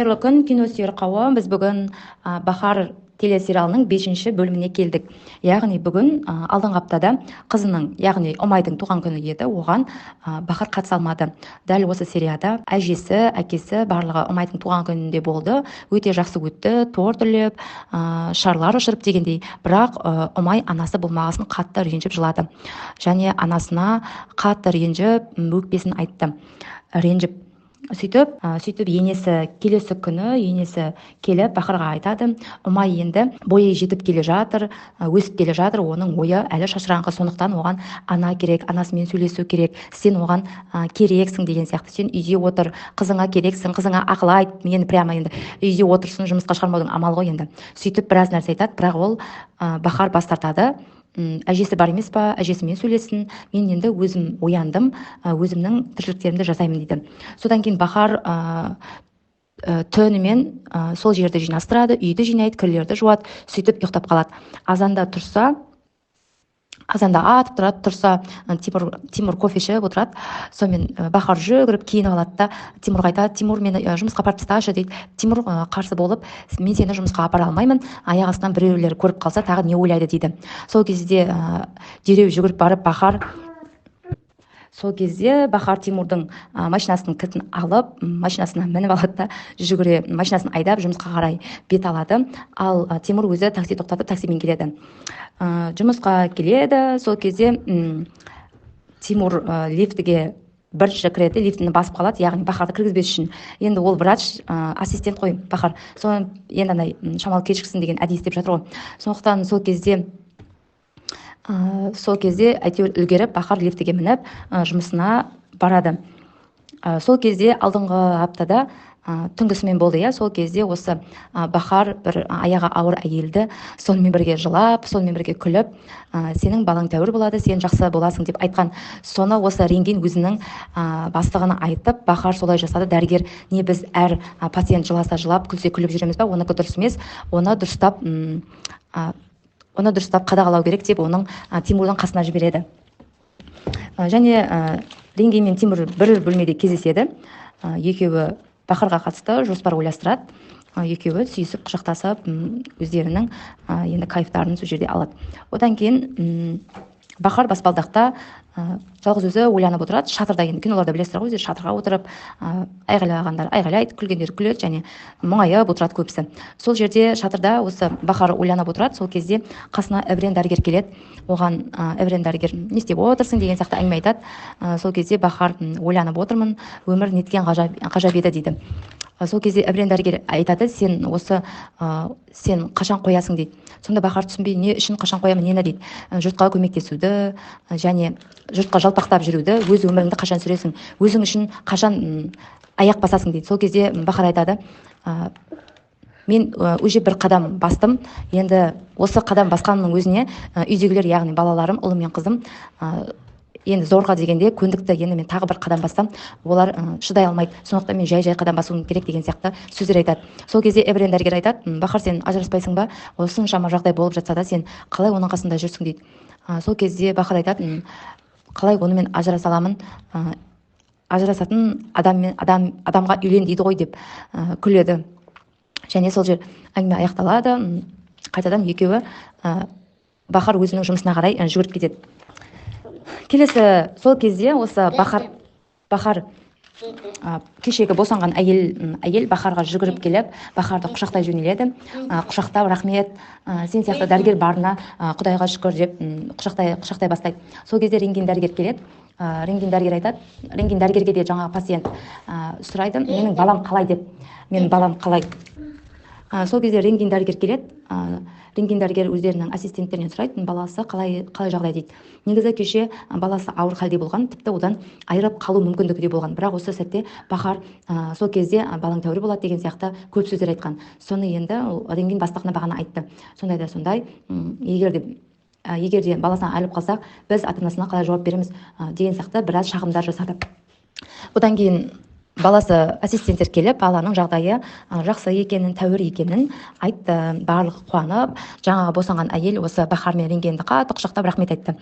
Қайырлы күн, киносүйер қауым. Біз бүгін Бахар телесериалының 5-ші бөліміне келдік. Яғни бүгін алдыңғы аптада қызының, яғни Ұмайдың туған күні еді, оған Бахар қатыса алмады. Дәл осы серияда әжесі, әкесі барлығы Ұмайдың туған күнінде болды. Өте жақсы өтті, торт үлеп, шарлар ұшырып дегендей. Бірақ Ұмай анасы болмағасын қатты ренжіп жылады. Және анасына қатты ренжіп, өкпесін айтты. Ренжіп сөйтіп енесі келесі күні енесі келіп Бахарға айтады: Ұмай енді бойы жетіп келе жатыр, өсіп келе жатыр, оның ойы әлі шашыраңқы, сондықтан оған ана керек, анасымен сөйлесу керек, сен оған керексің деген сияқты. Сен үйде отыр, қызыңа керексің, қызыңа ақыл айт, енді прямо енді үйде отырсын, жұмысқа шығармаудың амалы ғой енді. Сөйтіп біраз нәрсе айтады, бірақ ол Бахар бас тартады. Әжесі бар емес па, әжесімен сөйлессін, мен енді өзім ояндым, өзімнің тіршіліктерімді жасаймын дейді. Содан кейін Бахар түнімен сол жерді жинастырады, үйді жинайды, кірлерді жуады, сөйтіп ұйықтап қалады. Азанда атып тұрады, тұрса Тимур кофе ішіп отырады. Сонымен Бахар жүгіріп киініп алады да Тимурға айтады: Тимур, мені жұмысқа апарып тасташы дейді. Тимур қарсы болып: мен сені жұмысқа апара алмаймын, аяқ астынан біреулер көріп қалса тағы не ойлайды дейді. Сол кезде дереу жүгіріп барып Бахар Тимурдың машинасының кілтін алып, машинасына мініп алады да жүгіре машинасын айдап жұмысқа қарай бет алады. Ал Тимур өзі такси тоқтатып таксимен келеді. Жұмысқа келеді. Сол кезде Тимур лифтіге бірінші кіреді, лифтіні басып қалады, яғни Бахарды кіргізбес үшін. Енді ол врач, ассистент қой Бахар. Соны енді шамалы кешіксін деген әдейі істеп жатыр ғой. Сондықтан сол кезде әйтеуір үлгеріп Бахар лифтіге мініп жұмысына барады. Сол кезде алдыңғы аптада түнгісімен болды, сол кезде осы Бахар бір аяғы ауыр әйелді сонымен бірге жылап, сонымен бірге күліп, сенің балаң тәуір болады, сен жақсы боласың деп айтқан. Соны осы рентген өзінің бастығына айтып, Бахар солай жасады. Дәрігер: не біз әр пациент жыласа жылап, күлсе күліп жүреміз ба, оныкі дұрыс емес, оны дұрыстап қадағалау керек деп оның Тимурдың қасына жібереді. Және рентген мен Тимур бір бөлмеде кездеседі. Екеуі Бахарға қатысты жоспар ойластырады. Екеуі сүйісіп, құшақтасып, өздерінің енді кайфтарын сол жерде алады. Одан кейін Бахар баспалдақта жалғыз өзі ойланып отырады. Шатырда, енді киноларда білесіздер ғой, шатырға отырып, айғайлағандар айғайлайды, күлгендер күледі, және мұңайып отырады көбісі. Сол жерде шатырда осы Бахар ойланып отырады. Сол кезде қасына Эврен дәрігер келеді. Оған Эврен дәрігер: не істеп отырсың деген сияқты әңгіме айтады. Сол кезде Бахар: ойланып отырмын, өмір неткен ғажап еді дейді. Сол кезде Эврен дәрігер айтады: сен қашан қоясың дейді. Сонда Бахар түсінбей: не үшін қашан қоямын, нені дейді. Жұртқа көмектесуді және жұртқа жалпақтап жүруді, өз өміріңді қашан сүресің, өзің үшін қашан аяқ басасың дейді. Сол кезде Бахар айтады: мен уже бір қадам бастым, енді осы қадам басқанның өзіне үйдегілер, яғни балаларым, ұлым мен қызым енді зорға дегенде көндікті, енді мен тағы бір қадам бассам олар шыдай алмайды, сондықтан мен жай қадам басуым керек деген сияқты сөздер айтады. Сол кезде Эврен дәрігер айтады: Бахар, сен ажыраспайсың ба, осыншама жағдай болып жатса да сен қалай оның қасында жүрсің дейді. Сол кезде Бахар айтады: қалай онымен ажыраса аламын, ажырасатын адамға үйлен дейді ғой деп күледі. Және сол жер әңгіме аяқталады. Қайтадан екеуі Бахар өзінің жұмысына қарай жүгіріп кетеді. Келесі сол кезде осы Бахар кешегі босанған әйел Бахарға жүгіріп келіп, Бахарды құшақтай жөнеледі. Құшақтау: рахмет, сен сияқты дәрігер барына Құдайға шүкір деп құшақтай бастайды. Сол кезде рентген дәрігер келеді. Рентген дәрігер айтады, рентген дәрігерге де жаңағы пациент сұрайды: менің балам қалай деп. Менің балам қалай? Сол кезде рентген дәрігер келеді. Рентген дәрігер өздерінің ассистенттерінен сұрайды: баласы қалай жағдай дейді. Негізі кеше баласы ауыр халде болған, тіпті одан айырып қалу мүмкіндігі де болған. Бірақ осы сәтте Бахар сол кезде балаң тәуір болады деген сияқты көп сөздер айтқан. Соны енді рентген бастығына бағана айтты. Сондай да сондай, егер де баласына айырылып қалсақ, біз ата-анасына қалай жауап береміз деген сияқты біраз шағымдар жасады. Одан кейін баласы ассистенттер келіп, баланың жағдайы жақсы екенін, тәуір екенін айтты. Барлығы қуанып, жаңағы босанған әйел осы Бахар мен рентгенді қатты құшақтап рахмет айтты.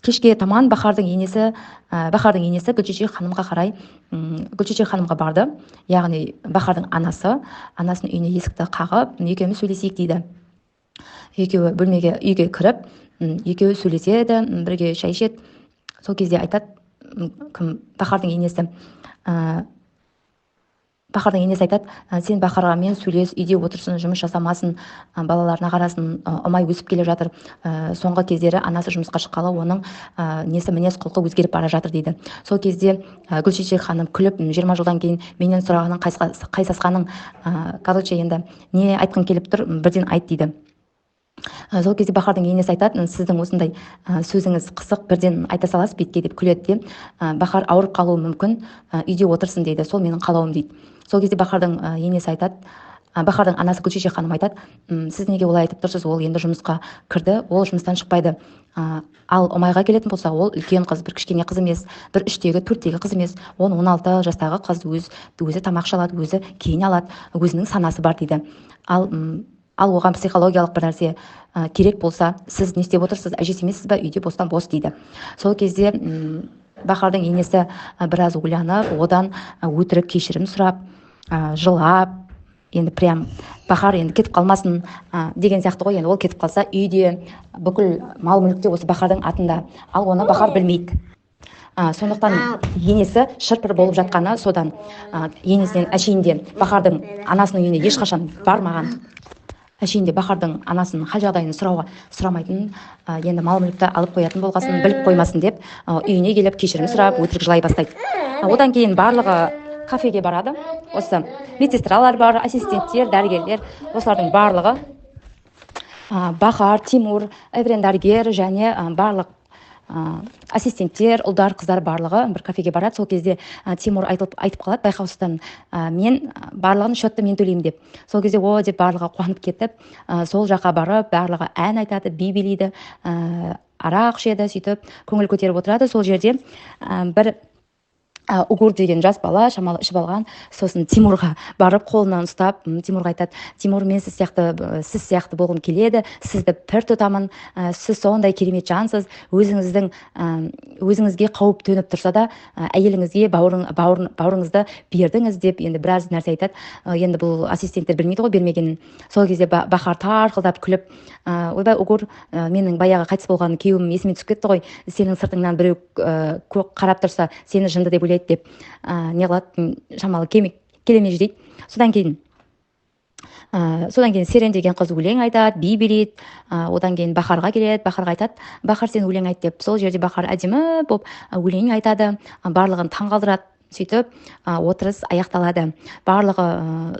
кешке таман бахардың енесі гүлшешек ханымға қарай гүлшешек ханымға барды, яғни бахардың анасының үйіне есікті қағып, екеуміз сөйлесейік дейді. Екеуі үйге кіріп, екеуі сөйлеседі, бірге шай ішеді. Сол кезде айтады, бахардың енесі айтады, сен бахармен сөйлес, үйде отырсын, жұмыс жасамасын, балаларына қарасын, ұмай өсіп келе жатыр. Соңғы кездері анасы жұмысқа шыққалы оның несі мінез құлқы өзгеріп бара жатыр дейді. Сол кезде гүлшешек ханым күліп, 20 жылдан кейін менен сұрағаның қайсасқаның, короче, енді не айтқың келіп тұр, бірден айт дейді. Сол кезде бахардың енесі айтады, сіздің осындай сөзіңіз қысық, бірден айта саласыз бетке деп күледі. Бахар ауырып қалуы мүмкін, үйде отырсын дейді, сол менің қалауым дейді. Сол кезде бахардың енесі айтады, бахардың анасы гүлшешек ханым айтады, сіз неге олай айтып тұрсыз, ол енді жұмысқа кірді, ол жұмыстан шықпайды. Ал ұмайға келетін болса, ол үлкен қыз, бір кішкене қыз емес, бір 3-тегі 4-тегі қыз емес, 16 жастағы қыз, өзі тамақ шалады, өзі киіне алады, өзінің санасы бар дейді. Ал оған психологиялық бір нәрсе керек болса, сіз не істеп отырсыз, әжесі емессіз ба, үйде бостан бос дейді. Сол кезде бахардың енесі біраз ойланып, одан өтірік кешірім сұрап, жылап, енді прям бахар енді кетіп қалмасын деген сияқты ғой. Енді ол кетіп қалса, үйде бүкіл мал мүлікте осы бахардың атында, ал оны бахар білмейді. Сондықтан енесі шырпыр болып жатқаны содан. Енесінен әшейінде бахардың анасының үйіне ешқашан бармаған, әшейінде бахардың анасының хал жағдайын сұрамайтын, енді мал мүлікті алып қоятын болғасын, біліп қоймасын деп үйіне келіп кешірім сұрап, өтірік жылай бастайды. Одан кейін барлығы кафеге барады. Осы медсестралар бар, ассистенттер, дәрігерлер, осылардың барлығы Бахар, Тимур, Эврен дәрігер және барлық ассистенттер, ұлдар, қыздар барлығы бір кафеге барады. Сол кезде Тимур айтып қалады байқаусыздан, мен барлығын счетты мен төлеймін деп. Сол кезде о деп барлығы қуанып кетіп, сол жаққа барып, барлығы ән айтады, би билейді, арақ ішеді, сөйтіп көңіл көтеріп отырады. Сол жерде бір Угур деген жас бала шамалы ішіп алған, сосын Тимурға барып қолынан ұстап, Тимурға айтады, Тимур, мен сіз сияқты болғым келеді, сізді пір тұтамын, сіз сондай керемет жансыз, өзіңізге қауіп төніп тұрса да әйеліңізге бауырыңызды бердіңіз деп енді біраз нәрсе айтады. Енді бұл ассистенттер білмейді ғой бермегенін. Сол кезде Бахар тарқылдап күліп, ойбай Угур, менің баяғы қайтыс болған күйеуім есіме түсіп кетті ғой, сенің сыртыңнан біреу қарап тұрса, сені жынды деп деп не қылады, шамалы келемей дейді. Содан кейін Серен деген қыз өлең айтады, би билейді. Одан кейін Бахарға келеді, Бахарға айтады, Бахар, сен өлең айт деп. Сол жерде Бахар әдемі болып өлең айтады, барлығын таңғалдырады. Сөйтіп отырыс аяқталады. Барлығы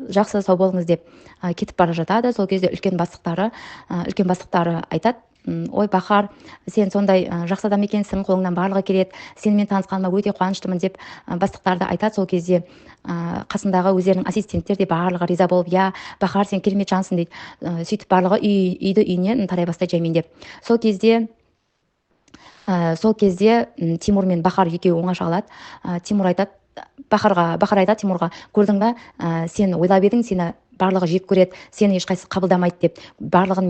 жақсы сау болыңыз деп кетіп бара жатады. Сол кезде үлкен бастықтары айтады, ой Бахар, сен сондай жақсы адам екенсің, қолыңнан барлығы келеді, сенімен танысқаныма өте қуаныштымын деп бастықтарды айтады. Сол кезде қасындағы өздерінің ассистенттер де барлығы риза болып, я Бахар, сен керемет жансың дейді. Сөйтіп барлығы үйді үйінен тарай бастайды жаймен деп. Сол кезде Тимур мен Бахар екеуі оңаша қалады. Бахар айтады Тимурға, көрдің ба, сен ойлап едің, сені барлығы жек көреді, сені ешқайсысы қабылдамайды деп. Барлығы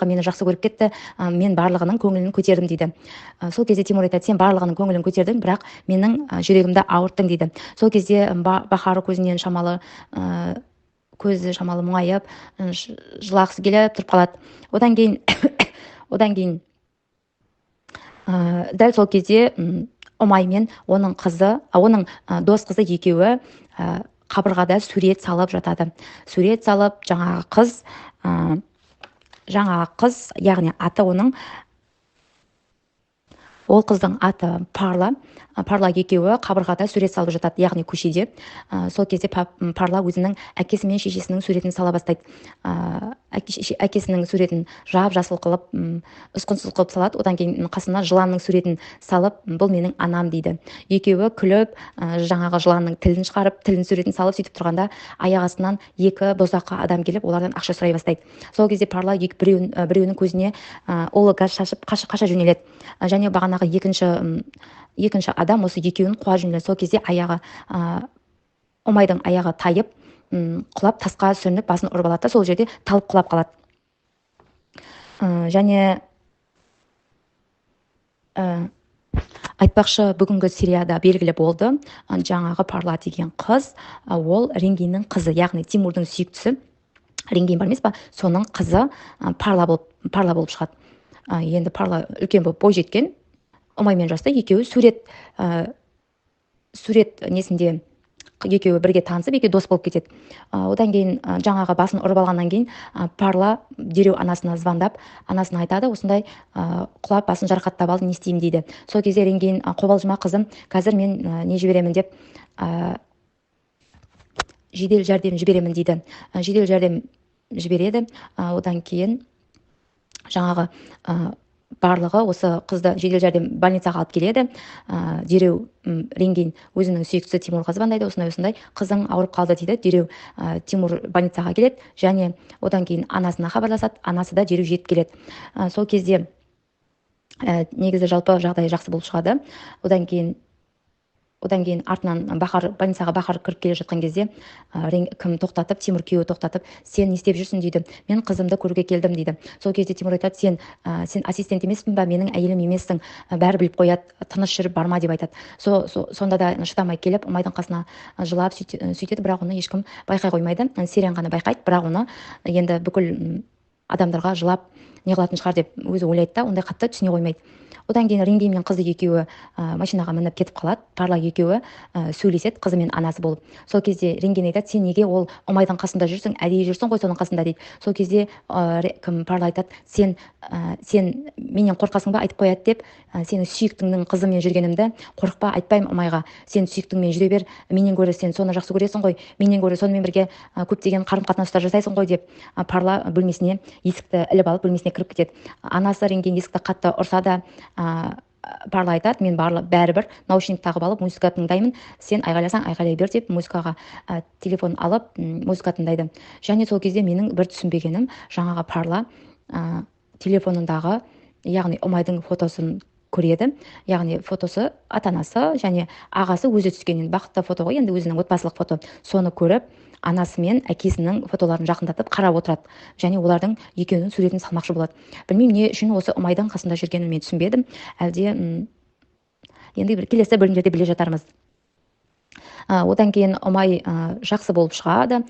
мені жақсы көріп кетті, мен барлығының көңілін көтердім дейді. Сол кезде Тимур айтады, сен барлығының көңілін көтердің, бірақ менің жүрегімді ауырттың дейді. Сол кезде Бахар көзі шамалы мұңайып, жылағысы келіп тұрып қалады. Одан кейін дәл сол кезде Ұмай мен оның дос қызы екеуі қабырғада сурет салып жатады. Сурет салып, жаңағы қыз, яғни аты ол қыздың аты Парла екеуі қабырғада сурет салып жатады, яғни көшеде. Сол кезде Парла өзінің әкесі мен шешесінің суретін сала бастайды. Әкесінің суретін жап-жасыл қылып, ұсқынсыз қылып салады. Одан кейін қасына жыланның суретін салып, бұл менің анам дейді. Екеуі күліп, жаңағы жыланның тілін шығарып, тілін суретін салып, сөйтіп тұрғанда аяқ астынан екі бұзақы адам келіп, олардан ақша сұрай бастайды. Сол кезде Парла біреуінің көзіне улы газ шашып қаша жөнеледі. Және бағанағы екінші адам осы екеуін қуа жөнеледі. Сол кезде Ұмайдың аяғы тайып, құлап тасқа сүрініп, басын ұрып алады да, сол жерде талып құлап қалады. Және айтпақшы, бүгінгі серияда белгілі болды, жаңағы Парла деген қыз, ол Ренгиннің қызы, яғни Тимурдың сүйіктісі Ренгин бар емес па, соның қызы Парла болып шығады. Енді Парла үлкен болып бой жеткен, ұмаймен жаста, екеуі сурет несінде екеуі бірге танысып, екеуі дос болып кетеді. Одан кейін жаңағы басын ұрып алғаннан кейін Парла дереу анасына звондап, анасына айтады, осындай құлап басын жарақаттап алды, не істеймін дейді. Сол кезде Ренгин, қобалжыма қызым, қазір мен не жіберемін деп, жедел жәрдем жіберемін дейді. Жедел жәрдем жібереді. Одан кейін жаңағы барлығы осы қызды жедел жәрдем больницаға алып келеді. Дереу Ренгин өзінің сүйіктісі Тимурға звондайды, осындай қызың ауырып қалды дейді. Дереу Тимур больницаға келеді, және одан кейін анасына хабарласады, анасы да дереу жетіп келеді. Сол кезде негізі жалпы жағдай жақсы болып шығады. Одан кейін артынан больницаға Бахар кіріп келе жатқан кезде кім тоқтатып, Тимур күйеуі тоқтатып, сен не істеп жүрсің дейді. Мен қызымды көруге келдім дейді. Сол кезде Тимур айтады, сен ассистент емеспін ба, менің әйелім емессің, бәрі біліп қояды, тыныш жүріп барма деп айтады. Сонда да шыдамай келіп Ұмайдың қасына жылап сөйтеді, бірақ оны ешкім байқай қоймайды. Сериян ғана байқайды, бірақ оны енді бүкіл адамдарға жылап не қылатын шығар деп өзі ойлайды да, ондай қатты түсіне қоймайды. Одан кейін Ренгин мен қызы екеуі машинаға мініп кетіп қалады. Парла екеуі сөйлеседі, қызы мен анасы болып. Сол кезде Ренгин айтады, сен неге ол Ұмайдың қасында жүрсің, әдейі жүрсің ғой соның қасында дейді. Сол кезде Парла айтады, сен менен қорқасың ба, айтып қояды деп, сенің сүйіктіңнің қызымен жүргенімді қорықпа, айтпаймын Ұмайға, сен сүйіктіңмен жүре бер, менен гөрі сен соны жақсы көресің ғой, менен гөрі сонымен бірге көптеген қарым-қатынастар жасайсың ғой деп, Парла бөлмесіне, есікті іліп алып бөлмесіне кіріп кетеді. Анасы Ренгин есікті қатты ұрса да, Парла айтады, мен бәрібір наушник тағып алып музыка тыңдаймын, сен айғайласаң айғайлай бер деп, музыкаға телефон алып музыка тыңдайды. Және сол кезде менің бір түсінбегенім, жаңағы Парла телефонындағы, яғни Ұмайдың фотосын көреді. Яғни фотосы ата-анасы және ағасы өзі түскен, бақытты фото ғой, енді өзінің отбасылық фото. Соны көріп, анасы мен әкесінің фотоларын жақындатып қарап отырады, және олардың екеуінің суретін салмақшы болады. Білмеймін не үшін осы Ұмайдың қасында жүргенін мен түсінбедім. Әлде енді келесі бөлімдерде біле жатармыз. Одан кейін Ұмай жақсы болып шығады.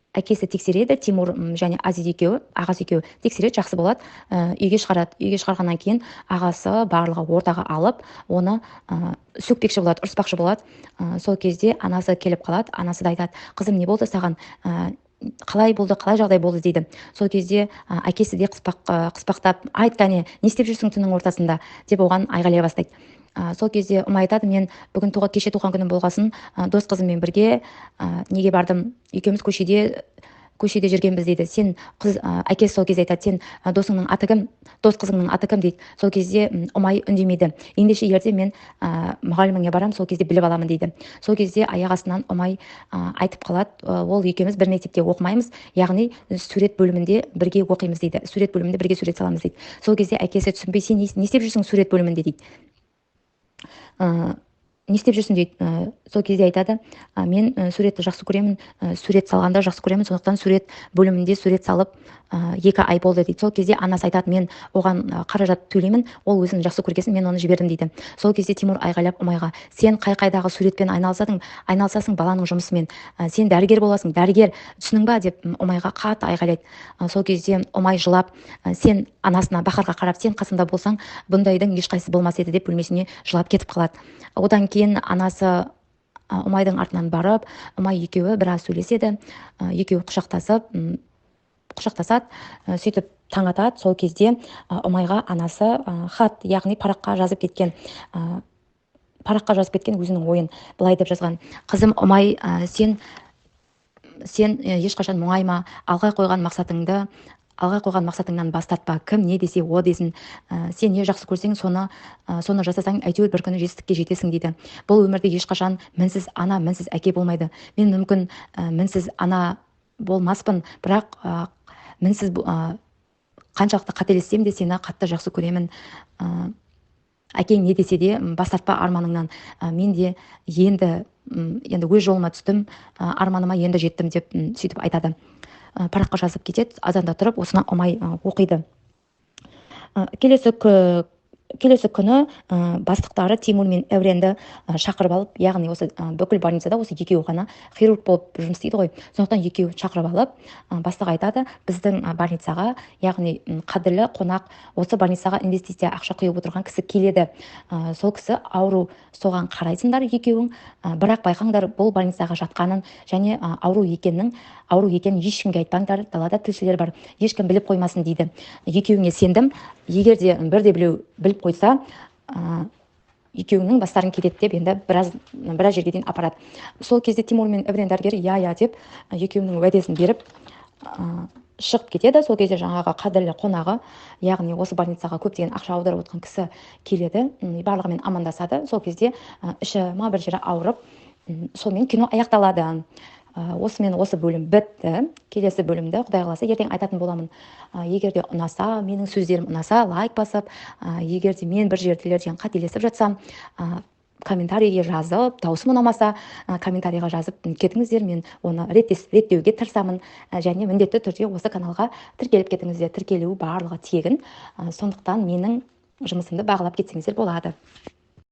Әкесі тексереді, Тимур және Азиз екеуі, ағасы екеуі тексереді, жақсы болады. Үйге шығарады. Үйге шығарғаннан кейін ағасы барлығы ортаға алып, оны сөкпекші болады, ұрыспақшы болады. Сол кезде анасы келіп қалады. Анасы да айтады, қызым, не болды саған? Қалай болды, қалай жағдай болды дейді. Сол кезде әкесі де қыспақтап, айт кәне, не істеп жүрсің түннің ортасында деп оған айғайлай бастайды. Сол кезде Ұмай айтады, мен бүгін кеше туған күнім болғасын, дос қызыммен бірге неге бардым, екеуміз көшеде жүргенбіз дейді. Сен әкесі сол кезде айтады, сен досыңның аты кім, дос қызыңның аты кім дейді. Сол кезде Ұмай үндемейді. Ендеше ертең мен мұғаліміңе барам, сол кезде біліп аламын дейді. Сол кезде аяқ астынан Ұмай айтып қалады, ол екеуміз бір мектепте оқымаймыз, яғни сурет бөлімінде бірге оқимыз дейді. Сурет бөлімінде бірге сурет саламыз дейді. Сол кезде әкесі түсінбей, сен не істеп жүрсің сурет бөлімінде дейді. Не істеп жүрсің дейді. Сол кезде айтады, мен суретті жақсы көремін, сурет салғанды жақсы көремін, сондықтан сурет бөлімінде сурет салып 2 ай болды дейді. Сол кезде анасы айтады, мен оған қаражат төлеймін, ол өзін жақсы көргесін, мен оны жібердім дейді. Сол кезде Тимур айғайлап Ұмайға, сен қай-қайдағы суретпен айналысасың баланың жұмысымен, сен дәрігер боласың, дәрігер, түсінің ба деп Ұмайға қатты айғайлайды. Сол кезде Ұмай жылап, сен анасына, Бахарға қарап, сен қасында болсаң, бұндайдың ешқайсысы болмас еді деп бөлмесіне жылап кетіп қалады. Одан кейін анасы Ұмайдың артынан барып, Ұмай екеуі біраз сөйлеседі, екеуі құшақтасады, сөйтіп таң атады. Сол кезде Ұмайға анасы хат, яғни параққа жазып кеткен өзінің ойын былай деп жазған: қызым Ұмай, сен ешқашан мұңайма, алға қойған мақсатыңнан бас тартпа, кім не десе о десін, сен не жақсы көрсең соны жасасаң, әйтеуір бір күні жетістікке жетесің дейді. Бұл өмірде ешқашан мінсіз ана, мінсіз әке болмайды. Мен мүмкін мінсіз ана болмаспын, бірақ мінсіз қаншалықты қателессем де сені қатты жақсы көремін. Әкең не десе де бас тартпа арманыңнан. Мен де енді өз жолыма түстім, арманыма енді жеттім деп сөйтіп айтады. Параққа жазып кетеді. Азанда тұрып, осыны Ұмай оқиды. Келесі келесі күні бастықтары Тимур мен Әуренді шақырып алып, яғни осы бүкіл больницада осы екеуі ғана хирург болып жұмыс істейді ғой. Сондықтан екеуін шақырып алып, бастық айтады, біздің больницаға, яғни қадірлі қонақ, осы больницаға инвестиция ақша құйып отырған кісі келеді. Сол кісі ауру, соған қарайсыңдар екеуің, бірақ байқаңдар, бұл больницаға жатқанын және ауру екенін ешкімге айтпаңдар, далада тілшілер бар, ешкім біліп қоймасын дейді. Екеуіңе сендім, егер де бірде біреу біліп қойса, екеуіңнің бастарын кетеді деп енді біраз жерге дейін апарады. Сол кезде Тимур мен Әурен дәрігер иә деп екеуінің уәдесін беріп шығып кетеді. Сол кезде жаңағы қадірлі қонағы, яғни осы больницаға көптеген ақша аударып отқан кісі келеді, барлығымен амандасады. Сол кезде іші бір жері ауырып, сонымен кино аяқталады. Осымен осы бөлім бітті. Келесі бөлімді Құдай қаласа ертең айтатын боламын. Егер де ұнаса, менің сөздерім ұнаса, лайк басып, егер де мен бір жерлерден қателесіп жатсам, комментарийге жазып, даусым ұнамаса, комментарийға жазып кетіңіздер, мен оны реттеуге тырысамын. Және міндетті түрде осы каналға тіркеліп кетіңіздер. Тіркелу барлығы тегін. Сондықтан менің жұмысымды бағалап кетсеңіздер болады.